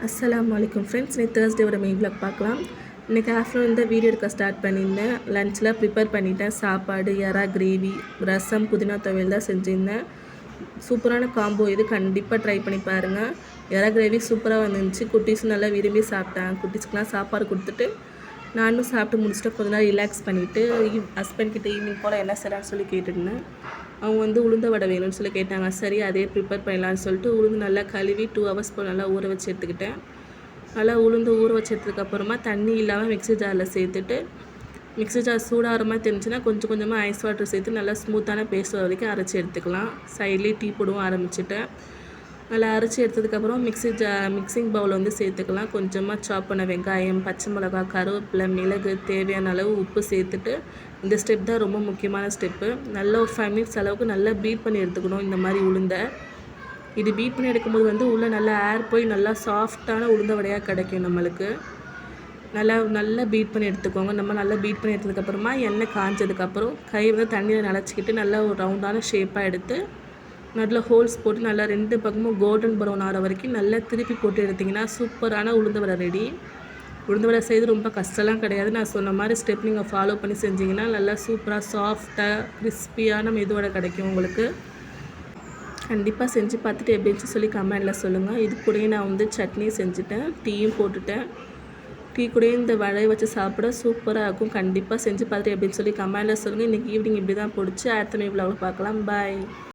அஸ்ஸலாமு அலைக்கும் ஃப்ரெண்ட்ஸ். இன்னைக்கு தேர்ஸ்டேவோட மெயின் விளாக் பார்க்கலாம். இன்றைக்கி ஆஃப்டர்நூன் இந்த வீடியோ எடுக்க ஸ்டார்ட் பண்ணியிருந்தேன். லன்ச்லாம் ப்ரிப்பேர் பண்ணிட்டேன். சாப்பாடு, எறா கிரேவி, ரசம், புதினா துவையல் தான் செஞ்சுருந்தேன். சூப்பரான காம்போ இது, கண்டிப்பாக ட்ரை பண்ணி பாருங்கள். எறா கிரேவி சூப்பராக வந்துருந்துச்சு. குட்டீஸும் நல்லா விரும்பி சாப்பிட்டேன். குட்டீஸ்க்குலாம் சாப்பாடு கொடுத்துட்டு நானும் சாப்பிட்டு முடிச்சுட்டு கொஞ்ச நேரம் ரிலாக்ஸ் பண்ணிவிட்டு ஹஸ்பண்ட் கிட்ட ஈவினிங் போல் என்ன செய்யலான்னு சொல்லி கேட்டுருந்தேன். அவங்க வந்து உளுந்த வடை வேணும்னு சொல்லி கேட்டாங்க. சரி, அதே ப்ரிப்பேர் பண்ணலான்னு சொல்லிட்டு உளுந்து நல்லா கழுவி 2 hours போல் நல்லா ஊற வச்சு எடுத்துக்கிட்டேன். நல்லா உளுந்து ஊற வச்சு எடுத்ததுக்கப்புறமா தண்ணி இல்லாமல் மிக்ஸி ஜாரில் சேர்த்துட்டு, மிக்ஸி ஜார் சூடாகிற மாதிரி தெரிஞ்சுன்னா கொஞ்சம் கொஞ்சமாக ஐஸ் வாட்டர் சேர்த்து நல்லா ஸ்மூத்தான பேஸ்ட் வரைக்கும் அரைச்சி எடுத்துக்கலாம். சைட்லேயே டீ போடவும் ஆரம்பிச்சிட்டேன். நல்லா அரைச்சி எடுத்ததுக்கப்புறம் மிக்சிங் பவுல் வந்து சேர்த்துக்கலாம். கொஞ்சமாக சாப் பண்ண வெங்காயம், பச்சை மிளகா, கருவேப்பிலை, மிளகு, தேவையான அளவு உப்பு சேர்த்துட்டு, இந்த ஸ்டெப் தான் ரொம்ப முக்கியமான ஸ்டெப்பு. நல்லா ஒரு 5 minutes அளவுக்கு நல்லா பீட் பண்ணி எடுத்துக்கணும். இந்த மாதிரி உளுந்தை இது பீட் பண்ணி எடுக்கும்போது வந்து உள்ளே நல்லா ஏர் போய் நல்லா சாஃப்டான உளுந்த வடையாக கிடைக்கும் நம்மளுக்கு. நல்லா பீட் பண்ணி எடுத்துக்கோங்க. நம்ம நல்லா பீட் பண்ணி எடுத்ததுக்கப்புறமா எண்ணெய் காஞ்சதுக்கப்புறம் கை வந்து தண்ணியில் நனைச்சிக்கிட்டு நல்லா ஒரு ரவுண்டான ஷேப்பாக எடுத்து நல்லா ஹோல்ஸ் போட்டு நல்லா 2 பக்கமும் கோல்டன் ப்ரௌன் ஆகிற வரைக்கும் நல்லா திருப்பி போட்டு எடுத்திங்கன்னா சூப்பரான உளுந்து வடை ரெடி. உளுந்து வடை செய்து ரொம்ப கஷ்டம்லாம் கிடையாது. நான் சொன்ன மாதிரி ஸ்டெப் நீங்கள் ஃபாலோ பண்ணி செஞ்சிங்கன்னா நல்லா சூப்பராக சாஃப்டாக கிறிஸ்பியான மெதுவடை கிடைக்கும் உங்களுக்கு. கண்டிப்பாக செஞ்சு பார்த்துட்டு எப்படி இருந்துச்சு சொல்லி கமெண்டில் சொல்லுங்கள். இது கூடயே நான் வந்து சட்னி செஞ்சுட்டேன், டீயும் போட்டுட்டேன். டீ கூடயே இந்த வடையை வச்சு சாப்பிட சூப்பராக இருக்கும். கண்டிப்பாக செஞ்சு பார்த்துட்டு எப்படின்னு சொல்லி கமெண்டில் சொல்லுங்கள். இன்றைக்கி ஈவினிங் இப்படி தான் போடுச்சு. அடுத்த விலாகில் பார்க்கலாம். பாய்.